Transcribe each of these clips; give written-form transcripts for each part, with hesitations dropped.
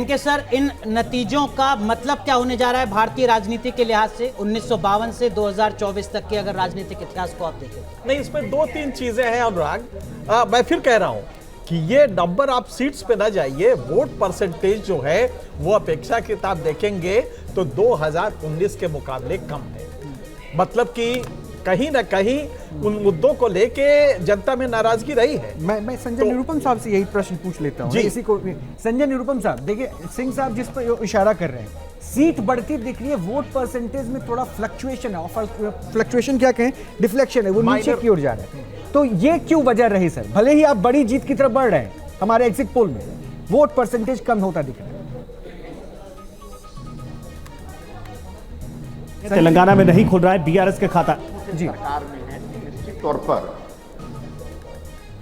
Venkat sir, इन नतीजों का मतलब क्या होने जा रहा है भारतीय राजनीति के लिहाज से 1952 से 2024 तक के अगर राजनीतिक इतिहास को आप देखें? नहीं, इसमें दो तीन चीजें हैं अनुराग। मैं फिर कह रहा हूं कि ये नंबर आप सीट्स पे ना जाइए, वोट परसेंटेज जो है वो अपेक्षाकृत आप देखेंगे तो 2019 के मुकाबले कम है। मतलब कि कहीं ना कहीं उन मुद्दों को लेके जनता में नाराजगी रही है। मैं संजय निरुपम साहब से यही प्रश्न पूछ लेता हूँ इसी को। संजय निरुपम साहब, देखिए सिंह साहब जिस पर इशारा कर रहे हैं, सीट बढ़ती दिख रही है, वोट परसेंटेज में थोड़ा फ्लक्चुएशन है, फ्लक्चुएशन क्या कहें, डिफ्लेक्शन है, वो नीचे की ओर जा रहा है। तो ये क्यों वजह रही सर? भले ही आप बड़ी जीत की तरफ बढ़ रहे हैं, हमारे एग्जिट पोल में वोट परसेंटेज कम होता दिख रहा है। तेलंगाना में नहीं खुल रहा है बीआरएस का खाता जी। सरकार में है,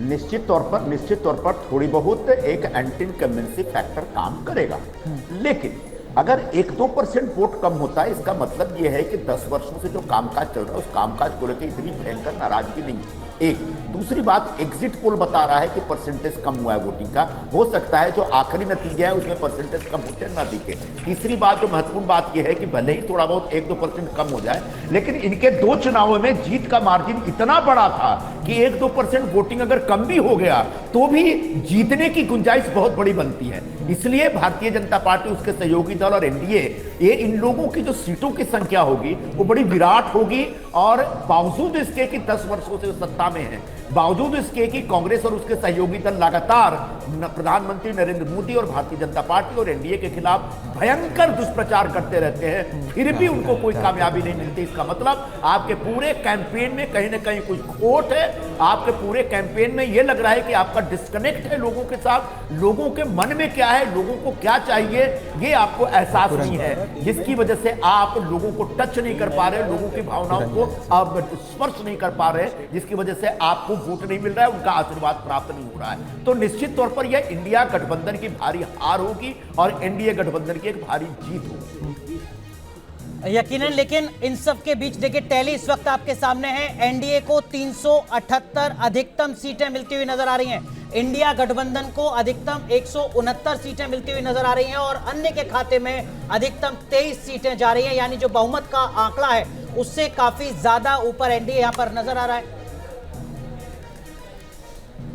निश्चित तौर पर थोड़ी बहुत एक एंटी इनकम्बेंसी फैक्टर काम करेगा। लेकिन अगर 1-2% वोट कम होता है, इसका मतलब यह है कि 10 वर्षों से जो कामकाज चल रहा है उस कामकाज को लेकर इतनी भयंकर नाराजगी नहीं है। एक दूसरी बात, एग्जिट पोल बता रहा है कि परसेंटेज कम हुआ है वोटिंग का। हो सकता है जो आखिरी नतीजा है उसमें परसेंटेज कम होते ना दिखे। तीसरी बात, जो महत्वपूर्ण बात यह है कि भले ही थोड़ा बहुत 1-2% कम हो जाए, लेकिन इनके 2 चुनावों में जीत का मार्जिन इतना बड़ा था कि 1-2% वोटिंग अगर कम भी हो गया तो भी जीतने की गुंजाइश बहुत बड़ी बनती है। इसलिए भारतीय जनता पार्टी, उसके सहयोगी दल और एनडीए, ये इन लोगों की जो सीटों की संख्या होगी वो बड़ी विराट होगी। और बावजूद इसके कि 10 वर्षों से सत्ता में है, बावजूद इसके कि कांग्रेस और उसके सहयोगी दल लगातार प्रधानमंत्री नरेंद्र मोदी और भारतीय जनता पार्टी और एनडीए के खिलाफ भयंकर दुष्प्रचार करते रहते हैं, फिर भी उनको कोई कामयाबी नहीं मिलती। इसका मतलब आपके पूरे कैंपेन में कहीं ना कहीं कुछ खोट है। आपके पूरे कैंपेन में यह लग रहा है कि आपका डिस्कनेक्ट है लोगों के साथ। लोगों के मन में क्या है, लोगों को क्या चाहिए, ये आपको एहसास नहीं है, जिसकी वजह से आप लोगों को टच नहीं कर पा रहे, लोगों की भावनाओं को आप स्पर्श नहीं कर पा रहे, जिसकी वजह से आपको वोट नहीं मिल रहा है, उनका आशीर्वाद प्राप्त नहीं हो रहा है। तो निश्चित तौर पर यह इंडिया गठबंधन की भारी हार होगी और एनडीए गठबंधन की एक भारी जीत होगी यकीनन। लेकिन इन सब के बीच देखिए, टैली इस वक्त आपके सामने है। एनडीए को 378 अधिकतम सीटें मिलती हुई नजर आ रही हैं, इंडिया गठबंधन को अधिकतम 169 सीटें मिलती हुई नजर आ रही हैं और अन्य के खाते में अधिकतम 23 सीटें जा रही हैं। यानी जो बहुमत का आंकड़ा है उससे काफी ज्यादा ऊपर एनडीए यहां पर नजर आ रहा है।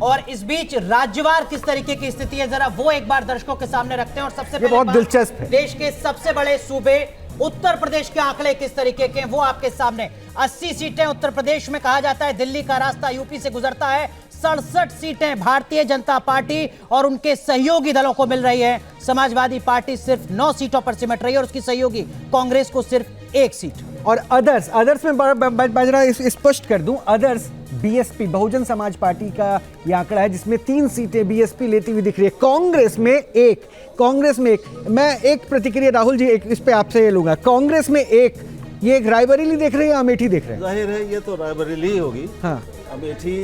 और इस बीच राज्यवार किस तरीके की स्थिति है, जरा वो एक बार दर्शकों के सामने रखते हैं। और सबसे पहले बहुत दिलचस्प है, देश के सबसे बड़े सूबे उत्तर प्रदेश के आंकड़े किस तरीके के हैं वो आपके सामने। 80 सीटें उत्तर प्रदेश में, कहा जाता है दिल्ली का रास्ता यूपी से गुजरता है। 67 सीटें भारतीय जनता पार्टी और उनके सहयोगी दलों को मिल रही है। समाजवादी पार्टी सिर्फ 9 सीटों पर सिमट रही है और उसकी सहयोगी कांग्रेस को सिर्फ 1 सीट। और अदर्स में बाजरा स्पष्ट कर दूं, others BSP Bahujan Samaj party का यह आंकड़ा है जिसमें 3 सीटें बीएसपी लेती हुई दिख रही है, कांग्रेस में एक। मैं एक प्रतिक्रिया राहुल जी इस पे आपसे ये लूंगा, कांग्रेस में एक, ये एक रायबरेली देख रहे हैं या अमेठी देख रहे हैं? जाहिर है ये तो रायबरेली ही होगी। हाँ, अमेठी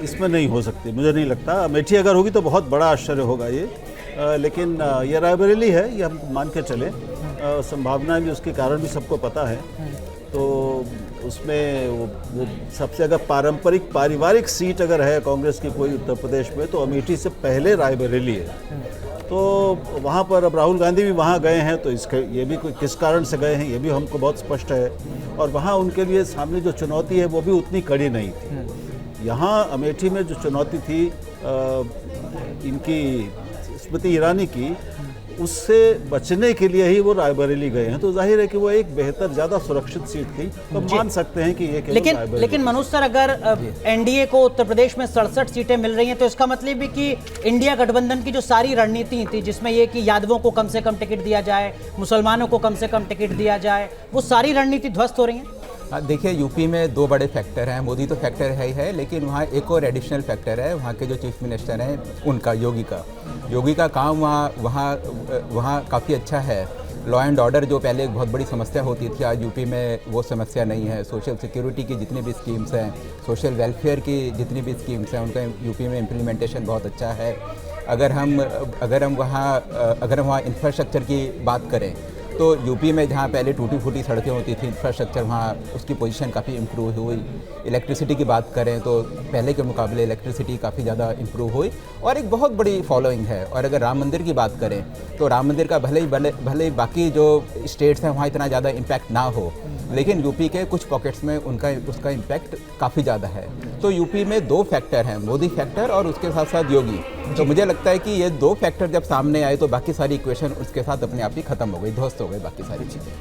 इसमें नहीं हो सकती, मुझे नहीं लगता। अमेठी अगर होगी तो बहुत बड़ा आश्चर्य होगा ये, लेकिन ये रायबरेली है, ये हम मान के चले। संभावना भी, उसके कारण भी सबको पता है। तो उसमें वो सबसे अगर पारिवारिक सीट अगर है कांग्रेस की कोई उत्तर प्रदेश में तो अमेठी से पहले रायबरेली है। तो वहाँ पर अब राहुल गांधी भी वहाँ गए हैं, तो इसके ये भी किस कारण से गए हैं ये भी हमको बहुत स्पष्ट है। और वहाँ उनके लिए सामने जो चुनौती है वो भी उतनी कड़ी नहीं थी। यहाँ अमेठी में जो चुनौती थी इनकी स्मृति ईरानी की, उससे बचने के लिए ही वो रायबरेली गए हैं। तो जाहिर है कि वो एक बेहतर, ज़्यादा सुरक्षित सीट थी, तो मान सकते हैं कि ये लेकिन मनोज सर, अगर एनडीए को उत्तर प्रदेश में 67 सीटें मिल रही हैं तो इसका मतलब भी कि इंडिया गठबंधन की जो सारी रणनीति थी, जिसमें ये कि यादवों को कम से कम टिकट दिया जाए, मुसलमानों को कम से कम टिकट दिया जाए, वो सारी रणनीति ध्वस्त हो रही है। देखिए, यूपी में 2 बड़े फैक्टर हैं। मोदी तो फैक्टर है ही है, लेकिन वहाँ एक और एडिशनल फैक्टर है, वहाँ के जो चीफ मिनिस्टर हैं उनका, योगी का काम वहाँ काफ़ी अच्छा है। लॉ एंड ऑर्डर जो पहले एक बहुत बड़ी समस्या होती थी, आज यूपी में वो समस्या नहीं है। सोशल सिक्योरिटी की जितनी भी स्कीम्स हैं, सोशल वेलफेयर की जितनी भी स्कीम्स हैं, उनका यूपी में इम्प्लीमेंटेशन बहुत अच्छा है। अगर हम वहाँ इंफ्रास्ट्रक्चर की बात करें तो यूपी में जहाँ पहले टूटी फूटी सड़कें होती थी, इंफ्रास्ट्रक्चर वहाँ उसकी पोजीशन काफ़ी इम्प्रूव हुई। इलेक्ट्रिसिटी की बात करें तो पहले के मुकाबले इलेक्ट्रिसिटी काफ़ी ज़्यादा इम्प्रूव हुई और एक बहुत बड़ी फॉलोइंग है। और अगर राम मंदिर की बात करें तो राम मंदिर का भले ही बाकी जो स्टेट्स हैं वहाँ इतना ज़्यादा इम्पैक्ट ना हो, लेकिन यूपी के कुछ पॉकेट्स में उसका इम्पैक्ट काफ़ी ज़्यादा है। तो यूपी में दो फैक्टर हैं, मोदी फैक्टर और उसके साथ साथ योगी। तो मुझे लगता है कि ये दो फैक्टर जब सामने आए तो बाकी सारी इक्वेशन उसके साथ अपने आप ही खत्म हो गई, ध्वस्त हो गई बाकी सारी चीज़ें।